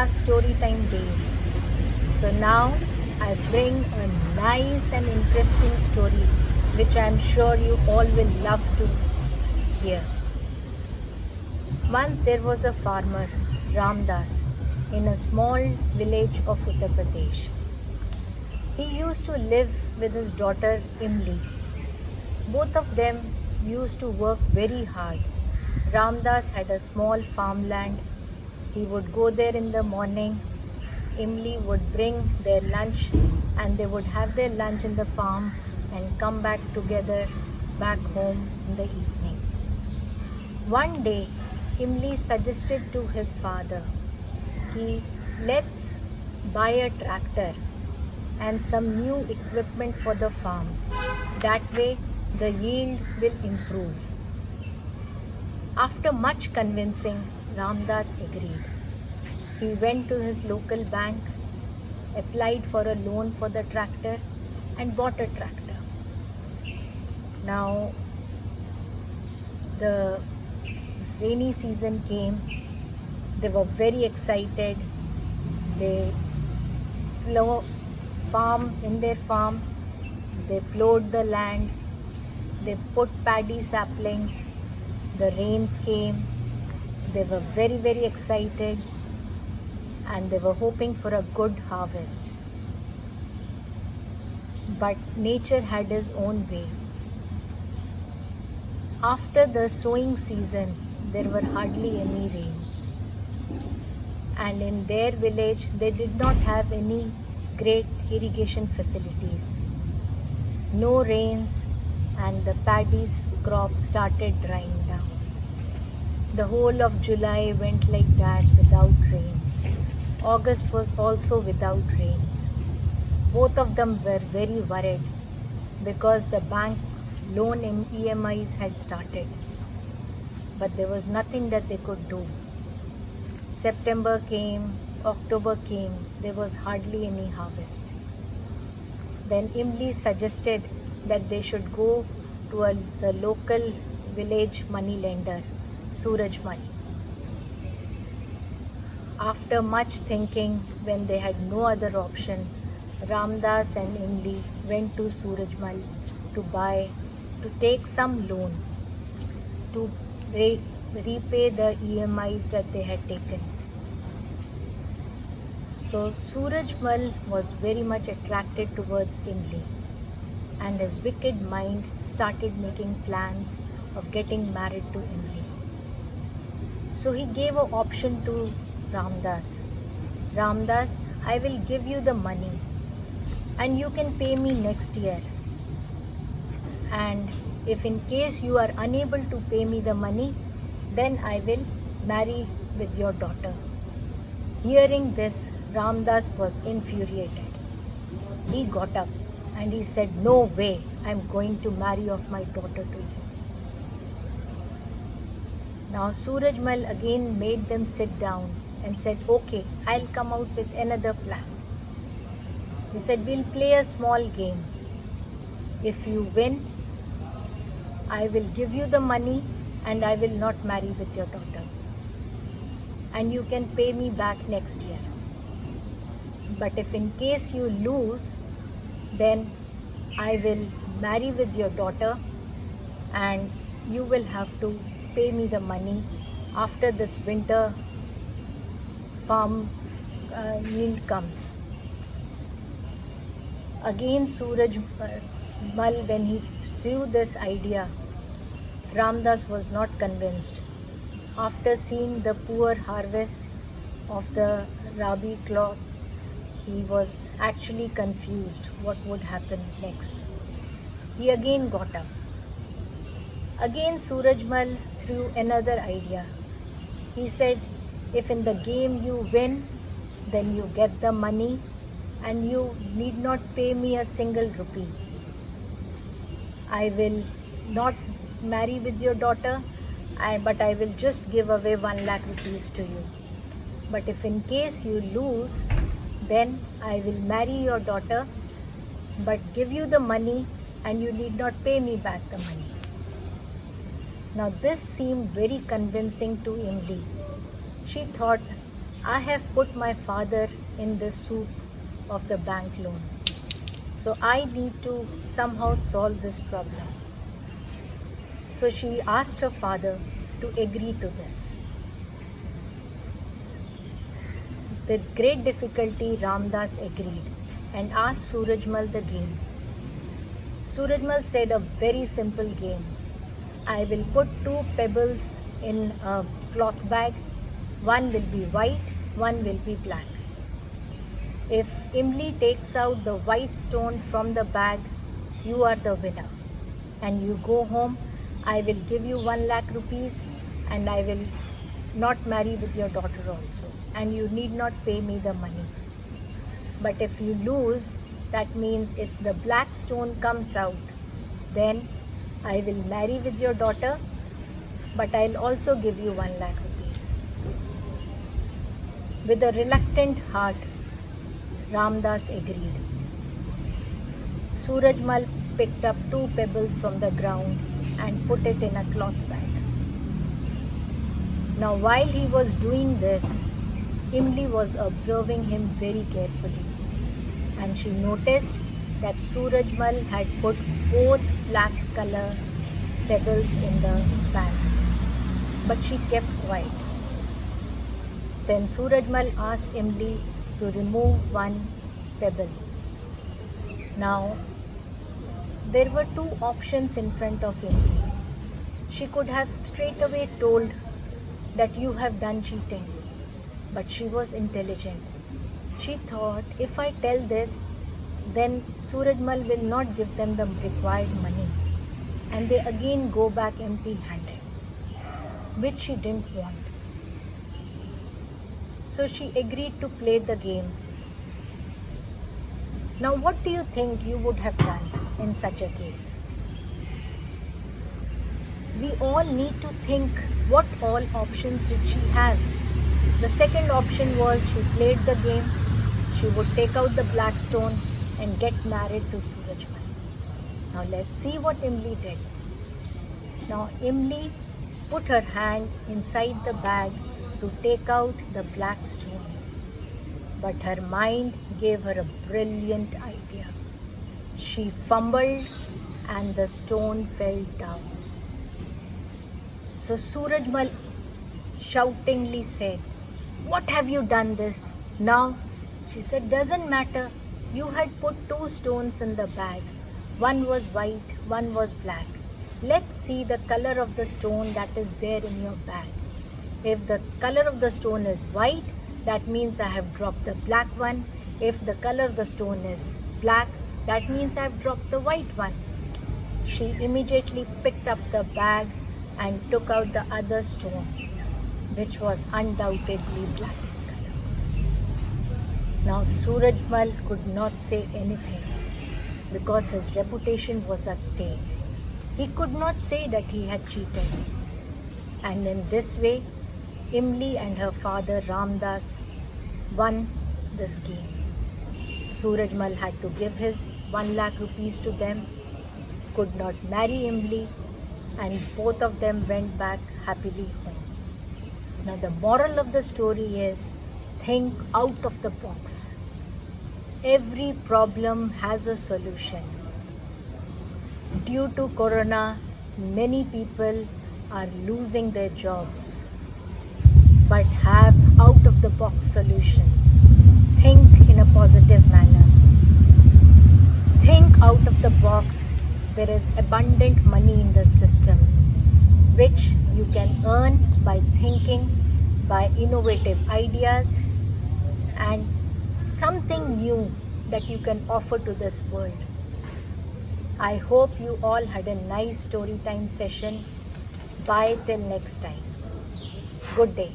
story time days. So now I bring a nice and interesting story which I am sure you all will love to hear. Once there was a farmer, Ramdas, in a small village of Uttar Pradesh. He used to live with his daughter Imli. Both of them used to work very hard. Ramdas had a small farmland. He would go there in the morning. Imli would bring their lunch and they would have their lunch in the farm and come back together back home in the evening. One day, Imli suggested to his father, let's buy a tractor and some new equipment for the farm. That way, the yield will improve. After much convincing, Ramdas agreed. He went to his local bank, applied for a loan for the tractor and bought a tractor. Now, the rainy season came. They were very excited. They in their farm, they plowed the land, they put paddy saplings, the rains came, they were very, very excited and they were hoping for a good harvest. But nature had its own way. After the sowing season, there were hardly any rains. And in their village, they did not have any great irrigation facilities. No rains and the paddy crop started drying down. The whole of July went like that without rains. August was also without rains. Both of them were very worried because the bank loan EMIs had started. But there was nothing that they could do. September came, October came, there was hardly any harvest. Then Imli suggested that they should go to the local village money lender, Surajmal. After much thinking, when they had no other option, Ramdas and Imli went to Surajmal to take some loan to repay the EMIs that they had taken. So Surajmal was very much attracted towards Imli and his wicked mind started making plans of getting married to Imli. So he gave an option to Ramdas. Ramdas, I will give you the money and you can pay me next year. And if in case you are unable to pay me the money, then I will marry with your daughter. Hearing this, Ramdas was infuriated. He got up and he said, no way, I am going to marry off my daughter to you. Now Surajmal again made them sit down and said, okay, I'll come out with another plan. He said, we'll play a small game. If you win, I will give you the money and I will not marry with your daughter. And you can pay me back next year. But if in case you lose, then I will marry with your daughter and you will have to pay me the money after this winter farm yield comes. Again Surajmal, when he threw this idea, Ramdas was not convinced. After seeing the poor harvest of the Rabi crop, he was actually confused what would happen next. He again got up. Again Surajmal threw another idea. He said, if in the game you win, then you get the money and you need not pay me a single rupee. I will not marry with your daughter, but I will just give away 1 lakh rupees to you. But if in case you lose, then I will marry your daughter, but give you the money and you need not pay me back the money. Now this seemed very convincing to Imli. She thought, I have put my father in the soup of the bank loan. So I need to somehow solve this problem. So she asked her father to agree to this. With great difficulty, Ramdas agreed and asked Surajmal the game. Surajmal said a very simple game. I will put 2 pebbles in a cloth bag. One will be white, one will be black. If Imli takes out the white stone from the bag, you are the winner. And you go home, I will give you 1 lakh rupees and I will not marry with your daughter also. And you need not pay me the money. But if you lose, that means if the black stone comes out, then I will marry with your daughter, but I'll also give you 1 lakh rupees. With a reluctant heart, Ramdas agreed. Surajmal picked up 2 pebbles from the ground and put it in a cloth bag. Now while he was doing this, Imli was observing him very carefully, and she noticed that Surajmal had put both black color pebbles in the bag, but she kept quiet. Then Surajmal asked Imli to remove 1 pebble. Now there were 2 options in front of Imli. She could have straight away told that you have done cheating, but she was intelligent. She thought, if I tell this, then Surajmal will not give them the required money and they again go back empty-handed, which she didn't want. So she agreed to play the game. Now what do you think you would have done in such a case? We all need to think, what all options did she have? The second option was she played the game. She would take out the black stone and get married to Surajmal. Now let's see what Imli did. Now Imli put her hand inside the bag to take out the black stone. But her mind gave her a brilliant idea. She fumbled and the stone fell down. So Surajmal shoutingly said, "What have you done this?" Now she said, "Doesn't matter. You had put 2 stones in the bag. One was white, one was black. Let's see the color of the stone that is there in your bag. If the color of the stone is white, that means I have dropped the black one. If the color of the stone is black, that means I have dropped the white one." She immediately picked up the bag and took out the other stone, which was undoubtedly black in color. Now Surajmal could not say anything because his reputation was at stake. He could not say that he had cheated. And in this way, Imli and her father Ramdas won this game. Surajmal had to give his 1 lakh rupees to them, could not marry Imli, and both of them went back happily home. Now the moral of the story is, think out of the box. Every problem has a solution. Due to Corona, many people are losing their jobs, but have out of the box solutions. Think in a positive manner. Think out of the box. There is abundant money in the system, which you can earn by thinking, by innovative ideas, and something new that you can offer to this world. I hope you all had a nice story time session. Bye till next time. Good day.